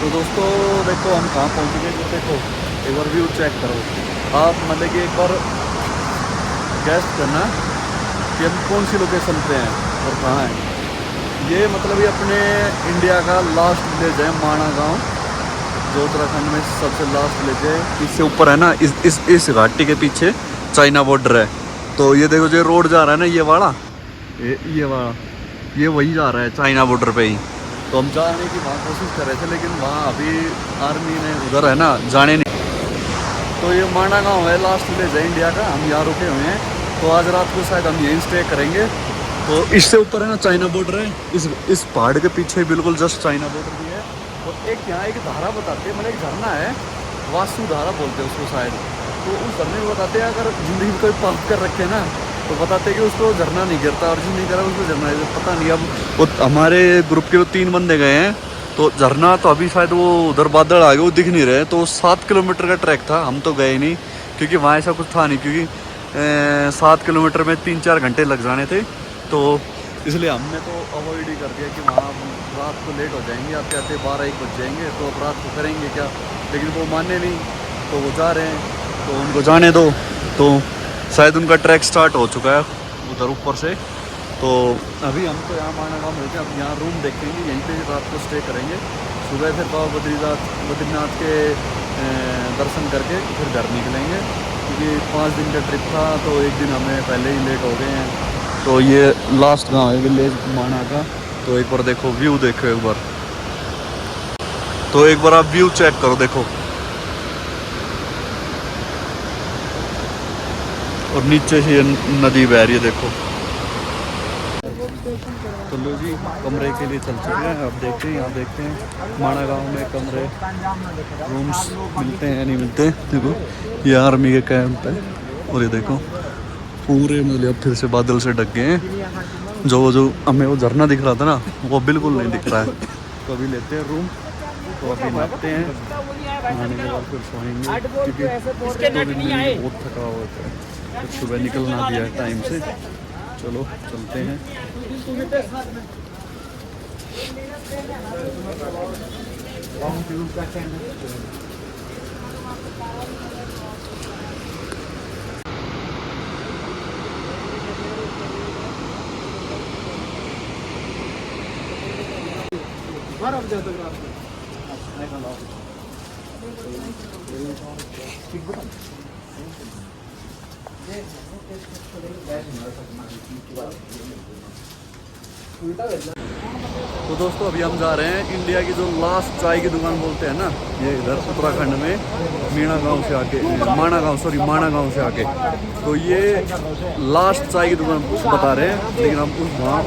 तो दोस्तों देखो हम कहाँ पहुँच गए। तो देखो एक बार व्यू चेक करो आप, मतलब कि एक बार गैस करना कि हम कौन सी लोकेशन पे हैं और कहाँ हैं। ये मतलब ये अपने इंडिया का लास्ट विलेज है माणा गांव, जो उत्तराखंड में सबसे लास्ट विलेज है। इससे ऊपर है ना, इस घाटी के पीछे चाइना बॉर्डर है। तो ये देखो जो रोड जा रहा है ना, ये वाला, ये वाला, ये वही जा रहा है चाइना बॉर्डर पे ही। तो हम जाने की वहाँ कोशिश कर रहे थे, लेकिन वहाँ अभी आर्मी ने उधर है ना जाने नहीं। तो ये माणा गांव है, लास्ट विलेज है इंडिया का। हम यहाँ रुके हुए हैं, तो आज रात को शायद हम यहीं स्टे करेंगे। तो इससे ऊपर है ना चाइना बॉर्डर है, इस पहाड़ के पीछे बिल्कुल जस्ट चाइना बॉर्डर भी है। तो एक यहाँ एक धारा बताते हैं, मतलब एक झरना है, वासु धारा बोलते हैं उसको शायद। तो उस झरने में बताते हैं अगर जिंदगी में कोई पाप कर रखे ना, तो बताते हैं कि उसको झरना नहीं गिरता, और जिस नहीं करा उसको झरना पता नहीं। अब वो हमारे ग्रुप के 3 बंदे गए हैं, तो झरना तो अभी शायद वो उधर बादल आ गए, वो दिख नहीं रहे। तो 7 किलोमीटर का ट्रैक था, हम तो गए नहीं क्योंकि वहाँ ऐसा कुछ था नहीं, क्योंकि 7 किलोमीटर में 3-4 घंटे लग जाने थे। तो इसलिए हमने तो अवॉइड ही कर दिया कि वहाँ रात को लेट हो जाएंगे, आते आते 12-1 बज जाएंगे, तो अब रात को करेंगे क्या। लेकिन वो माने नहीं, तो वो जा रहे हैं, तो उनको जाने दो। तो शायद उनका ट्रैक स्टार्ट हो चुका है उधर ऊपर से। तो अभी हम तो यहाँ माना गाँव मिलते हैं, अब यहाँ रूम देखेंगे, यहीं पे रात को स्टे करेंगे। सुबह फिर बाबा बद्रीनाथ के दर्शन करके फिर घर निकलेंगे, क्योंकि 5 दिन का ट्रिप था, तो एक दिन हमें पहले ही लेट हो गए हैं। तो ये लास्ट गांव है विलेज माना का। तो एक बार देखो व्यू, देखो एक बार, तो एक बार आप व्यू चेक करो, देखो। और नीचे से ये नदी बह रही है, देखो। तो लो जी, कमरे के लिए चल चुके हैं। अब देखते हैं, यहाँ देखते हैं माणा गांव में कमरे रूम्स मिलते हैं या नहीं मिलते। देखो ये आर्मी के कैंप है, और ये देखो पूरे मतलब फिर से बादल से ढक गए हैं। जो हमें वो झरना दिख रहा था ना, वो बिल्कुल नहीं दिख रहा है। तो अभी लेते हैं रूम, तो अभी नहाते हैं, नहाने के बाद फिर सोएंगे, क्योंकि 2 दिन में बहुत थका हुआ है। तो सुबह निकलना दिया है टाइम से। चलो चलते हैं। तो दोस्तों अभी हम जा रहे हैं इंडिया की जो लास्ट चाय की दुकान बोलते हैं ना, ये इधर उत्तराखंड में मीणा गांव से आके, माणा गांव से आके। तो ये लास्ट चाय की दुकान बता रहे हैं, लेकिन हम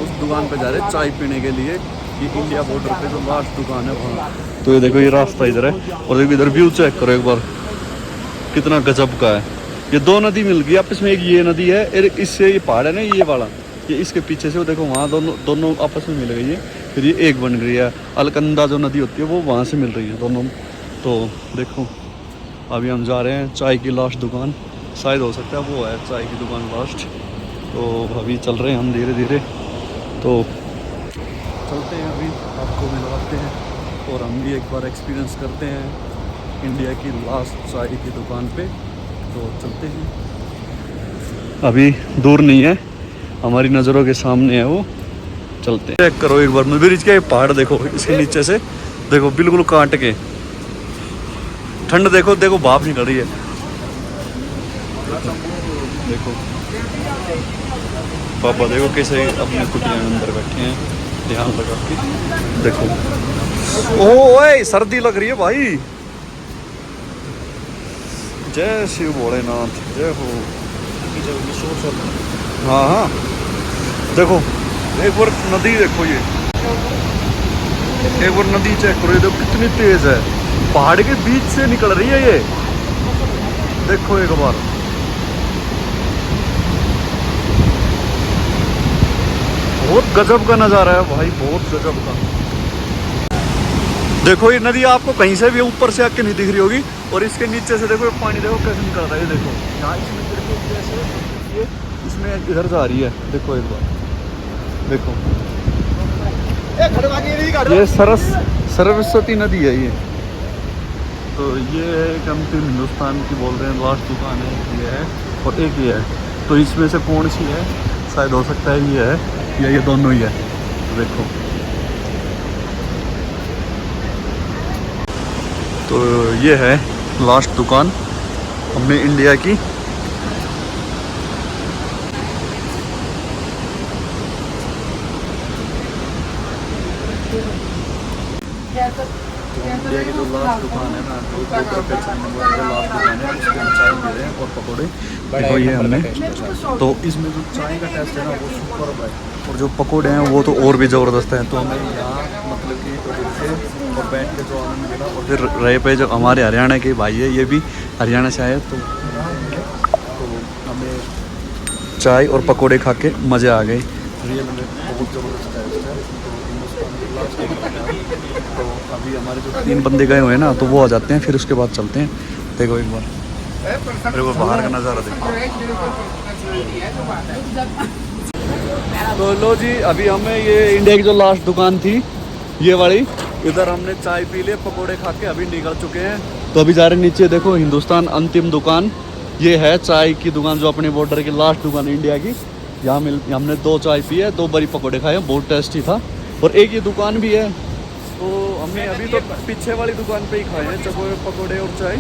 उस दुकान पे जा रहे हैं चाय पीने के लिए। ये इंडिया बॉर्डर पे जो लास्ट दुकान है वहाँ। तो ये देखो ये रास्ता इधर है, और देखो इधर व्यू चेक करो एक बार, कितना गजब का है। ये 2 नदी मिल गई आपस में, एक ये नदी है, एक इससे ये पहाड़ है ना ये वाला, ये इसके पीछे से वो देखो वहाँ दोनों आपस में मिल गई है। फिर ये एक बन गई है, अलकंदा जो नदी होती है वो वहाँ से मिल रही है दोनों। तो देखो अभी हम जा रहे हैं चाय की लास्ट दुकान, शायद हो सकता है वो है चाय की दुकान लास्ट। तो अभी चल रहे हैं हम धीरे धीरे, तो चलते हैं, अभी आपको मिलवाते हैं, और हम भी एक बार एक्सपीरियंस करते हैं इंडिया की लास्ट चाय की दुकान पे। तो चलते हैं, अभी दूर नहीं है, हमारी नज़रों के सामने है वो। चलते हैं, चेक करो एक बार ब्रिज के पहाड़ देखो, इसके नीचे से देखो बिल्कुल काट के। ठंड देखो, देखो भाप निकल रही है, देखो पापा देखो कैसे अपने कुटिया में अंदर बैठे हैं, ध्यान लगा के देखो। ओए सर्दी लग रही है भाई। जय शिव भोलेनाथ, जय हो। हाँ हाँ देखो एक बार नदी देखो, ये एक बार नदी चेक करो, ये देखो कितनी तेज है, पहाड़ के बीच से निकल रही है ये, देखो एक बार। बहुत गजब का नज़ारा है भाई, बहुत गजब का। देखो ये नदी आपको कहीं से भी ऊपर से आके नहीं दिख रही होगी, और इसके नीचे से देखो पानी देखो कैसे निकल रहा है, ये देखो यहाँ इसमें जैसे ये इसमें इधर से आ रही है, देखो एक बार देखो। ये सरस्वती नदी है ये। तो ये एक अंतिम हिंदुस्तान की बोल रहे हैं लास्ट दुकान है, ये है और एक ये है। तो इसमें से कौन सी है, शायद हो सकता है ये है या ये दोनों ही है। तो देखो, तो ये है लास्ट दुकान हमने इंडिया की। इंडिया की जो लास्ट दुकान है ना, तो लास्ट दुकान है, उसके हम चाय दे रहे हैं और पकौड़े देखो ये हमने। तो इसमें जो चाय का टेस्ट है ना वो सुपर है, और जो पकौड़े हैं वो तो और भी ज़बरदस्त हैं। तो हमें यहाँ मतलब कि और बैठ के जो आनंद मिला, और फिर रहे पे जो हमारे हरियाणा के भाई है, ये भी हरियाणा से आए, तो हमें चाय और पकौड़े खा के मज़े आ गए। रियल में बहुत ज़बरदस्त टेस्ट है। तो अभी हमारे जो 3 बंदे गए हुए हैं ना, तो वो आ जाते हैं, फिर उसके बाद चलते हैं। देखो एक बार मेरे को बाहर का नज़ारा देखो। तो लो जी, अभी हमें ये इंडिया की जो लास्ट दुकान थी ये वाली, इधर हमने चाय पी लिए, पकोड़े खा के अभी निकल चुके हैं। तो अभी जा रहे हैं नीचे। देखो हिंदुस्तान अंतिम दुकान ये है, चाय की दुकान जो अपने बॉर्डर की लास्ट दुकान इंडिया की। यहाँ हमने 2 चाय पी है, 2 बड़ी पकोड़े खाए, बहुत टेस्टी था। और एक ये दुकान भी है, तो हमने अभी तो पीछे वाली दुकान पे ही खाए हैं पकोड़े और चाय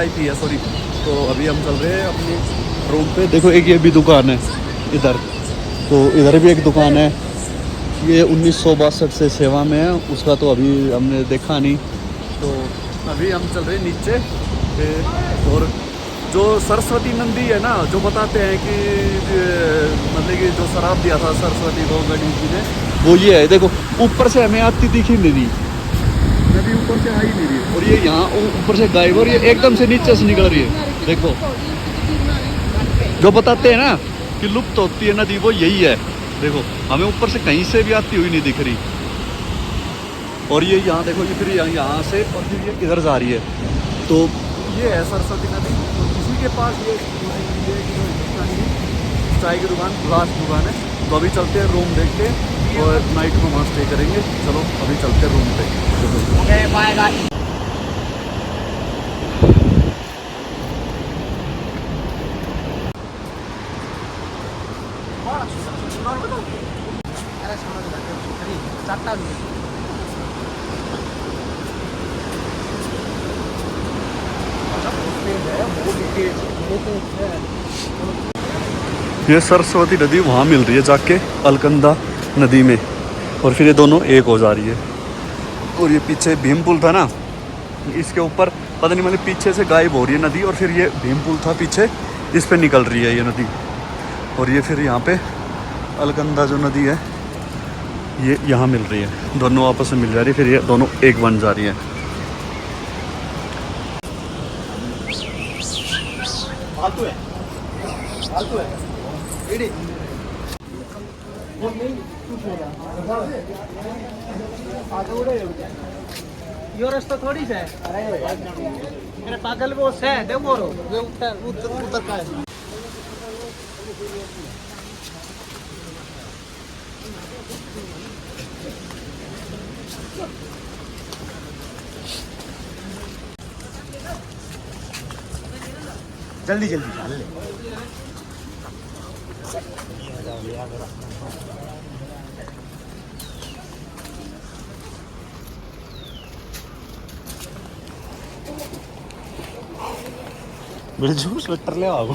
पी है सॉरी। तो अभी हम चल रहे हैं अपने रूम पे। देखो एक ये भी दुकान है इधर, तो इधर भी एक दुकान है, ये 1962 से सेवा में है, उसका तो अभी हमने देखा नहीं। तो अभी हम चल रहे हैं नीचे पे। और जो सरस्वती नंदी है ना, जो बताते हैं कि मतलब कि जो शराब दिया था सरस्वती को गणेश जी ने, वो ये है। देखो ऊपर से हमें आती दिखी नहीं रही, नदी ऊपर से आ ही नहीं रही, और ये यहाँ ऊपर से गायब, और ये एकदम से नीचे से निकल रही है। देखो जो बताते हैं ना कि लुप्त होती है नदी, वो यही है। देखो हमें ऊपर से कहीं से भी आती हुई नहीं दिख रही, और ये यहाँ देखो ये फिर यहाँ से और फिर ये किधर जा रही है। तो ये है सरस्वती नदी। तो इसी के पास ये चाय की दुकान लास्ट दुकान है। तो अभी चलते हैं रूम देख के, और नाइट को वहाँ स्टे करेंगे। चलो अभी चलते हैं रूम पे। ये सरस्वती नदी वहाँ मिल रही है जाके अलकनंदा नदी में, और फिर ये दोनों एक हो जा रही है। और ये पीछे भीमपुल था ना, इसके ऊपर पता नहीं मतलब पीछे से गायब हो रही है नदी, और फिर ये भीमपुल था पीछे, इस पे निकल रही है ये नदी। और ये फिर यहाँ पे अलकनंदा जो नदी है ये यहाँ मिल रही है, दोनों आपस में मिल जा रही है, फिर ये दोनों एक बन जा रही है। यो रास्ता थोड़ी से है, मेरे पागल वो से है, देखो रो वो उतर का है। जल्दी जल्दी डाल ले। मेरे जो स्वेटर ले आओ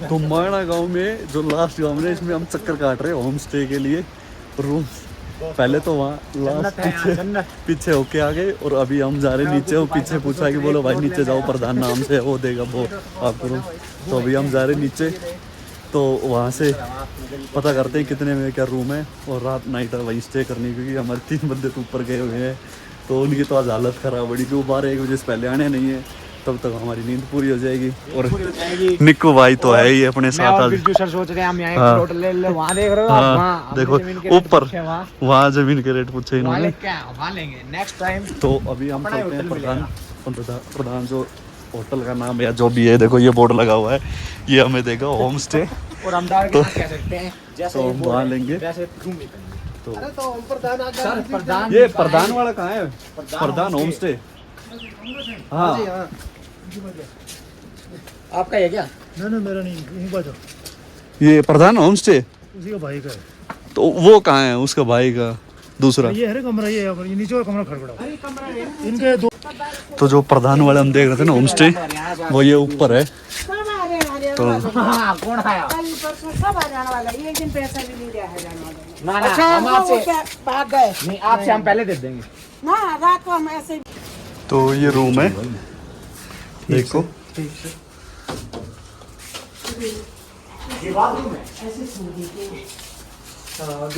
तो मायना गांव में जो लास्ट गांव में, इसमें हम चक्कर काट रहे हैं होम स्टे के लिए रूम। पहले तो वहाँ लास्ट पीछे होके आ गए, और अभी हम जा रहे हैं नीचे। वो पीछे पूछा कि बोलो भाई नीचे जाओ, प्रधान नाम से वो देगा वो आपको रूम। तो अभी हम जा रहे हैं नीचे, तो वहाँ से पता करते हैं कितने में क्या रूम है, और रात नाइट वहीं स्टे करनी, क्योंकि हमारे 3 बंदे तो ऊपर गए हुए हैं। तो उनकी तो आज हालत ख़राब बड़ी, कि वो 12-1 बजे से पहले आने नहीं है, तब तक हमारी नींद पूरी हो जाएगी। और निक्कू भाई तो है ही अपने साथ आज। सर सोच रहे हैं हम यहाँ एक प्लॉट ले ले, वहाँ देख रहे हो आप, वहाँ देखो ऊपर वहाँ जमीन के रेट पूछे इन्होंने, वहाँ लेंगे नेक्स्ट टाइम। तो अभी हम चलते हैं प्रधान जो होटल का नाम या जो भी है, देखो ये बोर्ड लगा हुआ है, ये हमें देगा होम स्टे। और अहमदाबाद तो- कह सकते हैं जैसे तो ये बोल वहाँ रहे हैं, लेंगे। वैसे घूम निकलेंगे। तो अरे तो प्रधान सर प्रधान ये प्रधान वाला कहाँ है? प्रधान होम स्टे। हाँ जी हाँ हाँ। आपका है क्या? ना ना मेरा नहीं, यहीं पर जाओ। ये प्रधान होम स्टे। उसी का भाई का है। तो वो कहाँ है उसका भाई का दूसरा? ये है रे कमरा, ये है, ये नीचे वाला कमरा खड़बड़ा है। इनके दो तो जो प्रधान वाले हम देख रहे थे ना होम स्टे, वो ये ऊपर है। तो हाँ कौन आया? कल परसों सब आ जाने वाला है, एक दिन पैसा भी नहीं दिया है जाने वाला। ना ना अच्छा हम वो आपसे क्या भाग गए नहीं, आपसे हम पहले दे देंगे। ना, रात को हम ऐसे ही तो ये रूम है, देखो।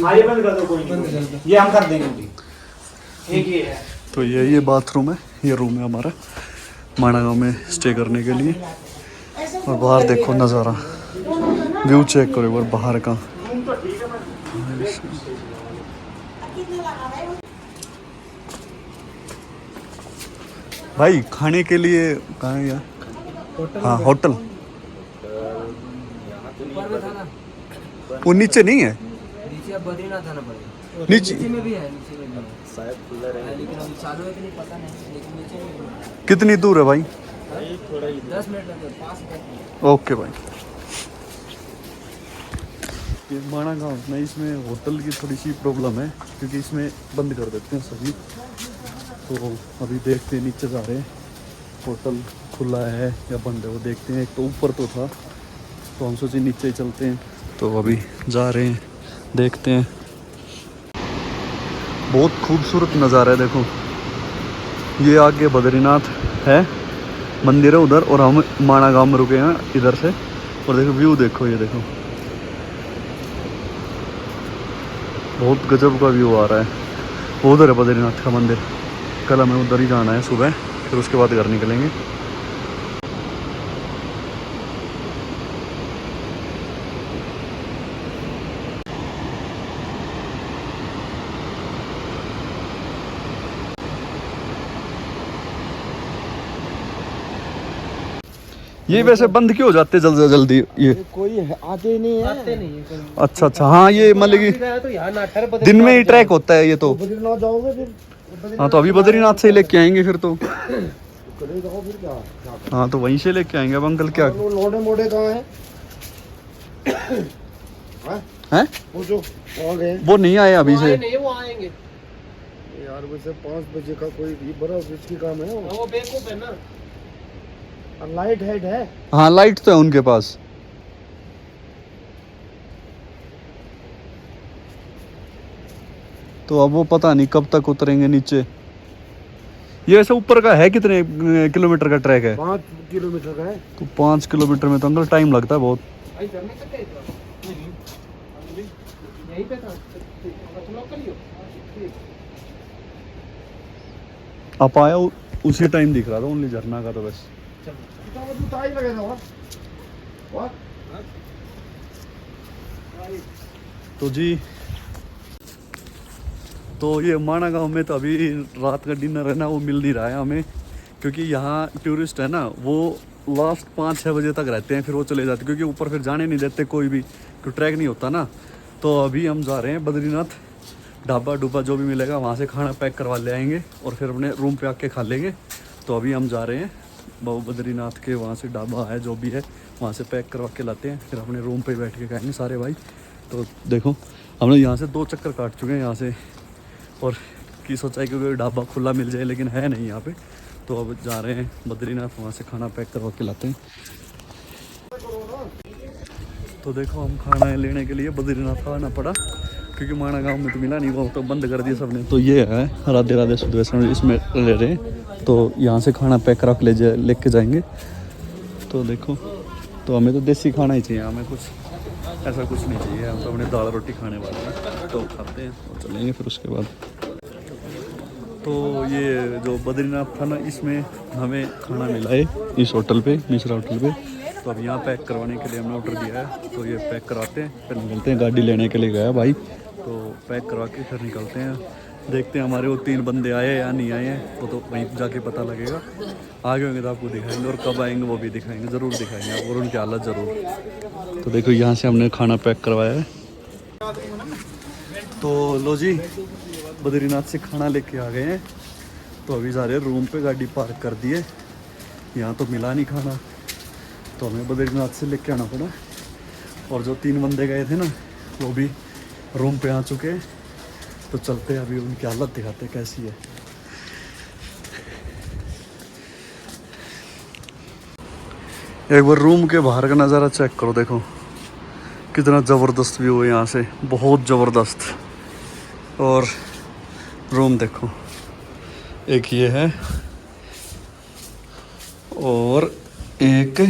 हाँ ये बंद कर दो, कोई नहीं, ये हम कर देंगे अभी। एक ये है। तो ये बाथरूम है, ये रूम है हमारा माणा गाँव में स्टे करने के लिए। और बाहर देखो नज़ारा, व्यू चेक करो एक बार बाहर का। भाई खाने के लिए कहाँ है यार? हाँ होटल वो नीचे नहीं है? नीचे अब बद्रीनाथ आना पड़ेगा। नीचे नीचे में भी है, नीचे में भी है। शायद खुला है लेकिन अभी चालू है कि नहीं पता नहीं, लेकिन नीचे में भी है। कितनी दूर है भाई? 10 मिनट लगते हैं, 5 मिनट। ओके भाई। ये माणा गाँव में इसमें होटल की थोड़ी सी प्रॉब्लम है, क्योंकि इसमें बंद कर देते हैं सभी। तो अभी देखते हैं, नीचे जा रहे हैं, होटल खुला है या बंद है वो देखते हैं। एक तो ऊपर तो था, तो हम सोचे नीचे ही चलते हैं। तो अभी जा रहे हैं, देखते हैं। बहुत खूबसूरत नज़ारा है, देखो। ये आगे बद्रीनाथ है, मंदिर है उधर, और हम माणा गाँव में रुके हैं इधर से। और देखो व्यू देखो, ये देखो बहुत गजब का व्यू आ रहा है। वो उधर है बद्रीनाथ का मंदिर। कल हमें उधर ही जाना है सुबह, फिर उसके बाद घर निकलेंगे। ये वैसे बंद क्यों हो जाते जल्दी जल्दी ये? कोई आते नहीं है। आते नहीं है कोई। अच्छा अच्छा, हाँ ये मतलब कि तो यहाँ ना ठहर, दिन में ही ट्रैक होता है ये तो। बद्रीनाथ जाओगे फिर? हाँ तो अभी बद्रीनाथ से ही लेके आएंगे फिर तो। चले जाओ फिर क्या? हाँ तो वहीं से लेके आएंगे। अब अंकल क्या वो लोडे मोडे कहाँ है? है? वो जो आ गए वो नहीं आए अभी से। नहीं, वो आएंगे। यार वैसे 5 बजे का कोई बड़ा रिस्की काम है वो बेवकूफ है ना। लाइट हेड है। हाँ लाइट तो है उनके पास। तो अब वो पता नहीं कब तक उतरेंगे नीचे। ये ऐसे ऊपर का है, कितने किलोमीटर का ट्रैक है? 5 किलोमीटर का है। तो 5 किलोमीटर में तो अंकल टाइम लगता है बहुत। भाई घर में कब गए थे? यहीं पे था। लोकल ही हो। आप आया उसी टाइम दिख रहा था ओनली झरना का, तो बस। तो जी, तो ये माणा गांव में तो अभी रात का डिनर है ना, वो मिल नहीं रहा है हमें, क्योंकि यहाँ टूरिस्ट है ना, वो लास्ट 5-6 बजे तक रहते हैं, फिर वो चले जाते, क्योंकि ऊपर फिर जाने नहीं देते कोई भी, तो ट्रैक नहीं होता ना। तो अभी हम जा रहे हैं बद्रीनाथ, ढाबा डूबा जो भी मिलेगा वहाँ से खाना पैक करवा ले आएंगे और फिर अपने रूम पे आके खा लेंगे। तो अभी हम जा रहे हैं बद्रीनाथ के, वहाँ से ढाबा है जो भी है, वहाँ से पैक करवा के लाते हैं, फिर अपने रूम पे बैठ के खाएंगे सारे भाई। तो देखो हम लोग यहाँ से 2 चक्कर काट चुके हैं यहाँ से, और की सोचा है क्योंकि ढाबा खुला मिल जाए, लेकिन है नहीं यहाँ पे। तो अब जा रहे हैं बद्रीनाथ, वहाँ से खाना पैक करवा के लाते हैं। तो देखो हम खाना लेने के लिए बद्रीनाथ आना पड़ा, क्योंकि माणा गांव में तो मिला नहीं, वो तो बंद कर दिया सबने। तो ये है राधे राधे शुद्ध वैष्णव, इसमें ले रहे हैं। तो यहाँ से खाना पैक करा के लेके जाएंगे। तो देखो, तो हमें तो देसी खाना ही चाहिए, हमें कुछ ऐसा कुछ नहीं चाहिए, हम तो अपने दाल रोटी खाने वाले हैं। तो खाते हैं और चलेंगे फिर उसके बाद। तो ये जो बद्रीनाथ था ना, इसमें हमें खाना मिला है इस होटल पे, मिश्रा होटल पे। तो अब यहाँ पैक करवाने के लिए हमने ऑर्डर दिया है, तो ये पैक करवाते हैं, फिर निकलते हैं। गाड़ी लेने के लिए गया भाई, तो पैक करवा के फिर निकलते हैं। देखते हैं हमारे वो 3 बंदे आए हैं या नहीं आए हैं, वो तो वहीं जाके पता लगेगा। आगे होंगे तो आपको दिखाएंगे, और कब आएंगे वो भी दिखाएंगे, ज़रूर दिखाएंगे आपको, और उनकी हालत ज़रूर। तो देखो यहाँ से हमने खाना पैक करवाया है। तो लो जी, बद्रीनाथ से खाना लेके आ गए हैं। तो अभी जा रहे हैं रूम पे, गाड़ी पार्क कर दी है। यहाँ तो मिला नहीं खाना, तो हमें बद्रीनाथ से लेके आना पड़ा। और जो 3 बंदे गए थे ना, वो भी रूम पे आ चुके हैं। तो चलते हैं, अभी उनकी हालत दिखाते हैं कैसी है। एक बार रूम के बाहर का नज़ारा चेक करो, देखो कितना ज़बरदस्त व्यू है यहाँ से, बहुत ज़बरदस्त। और रूम देखो, एक ये है और एक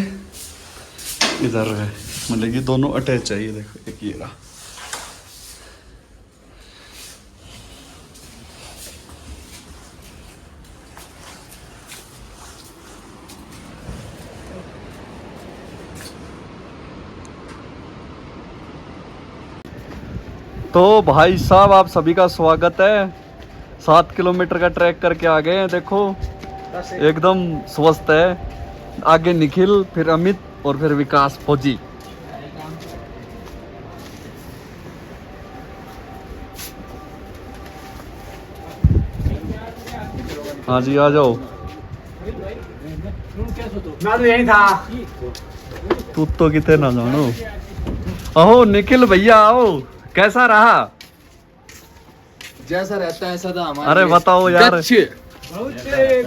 इधर है, मतलब कि दोनों अटैच है। ये देखो, एक ये रहा। तो भाई साहब, आप सभी का स्वागत है। 7 किलोमीटर का ट्रैक करके आ गए हैं। देखो एकदम स्वस्थ है। आगे निखिल, फिर अमित और फिर विकास फौजी। हाँ जी, आ जाओ। मैं तो यही था। तू तो कितने ना जानो। अहो निखिल भैया आओ, कैसा रहा? जैसा रहता है सदा हमारा। अरे बताओ यार,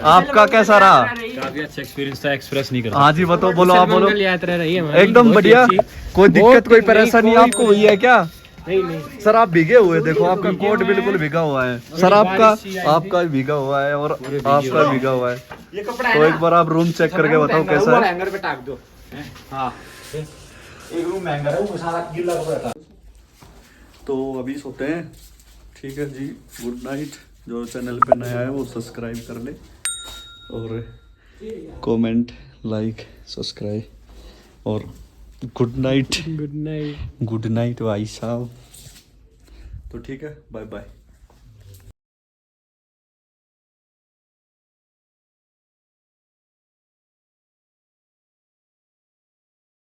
आपका कैसा रहा? काफी अच्छा एक्सपीरियंस था, एक्सप्रेस नहीं कर हाँ जी बताओ, बोलो आप बोलो। यात्रा रही है हमारी, एकदम बहुत बढ़िया। अच्छी। कोई दिक्कत, कोई परेशानी कोई आपको हुई है क्या? नहीं सर आप भीगे हुए, देखो आपका कोट बिल्कुल भीगा हुआ है। सर आपका भी भीगा हुआ है और आपका भीगा हुआ है। ये कपड़ा तो एक बार आप रूम चेक करके बताओ कैसा है। हैंगर पे टाक दो। हाँ, एक रूम हैंगर है, वो सारा गिल्ला कपड़ा था। तो अभी सोते हैं, ठीक है जी। Good night. जो चैनल पे नया है वो सब्सक्राइब कर ले, और कमेंट, लाइक, सब्सक्राइब, और good night. Good night. Good night भाई साहब। तो ठीक है, बाय बाय।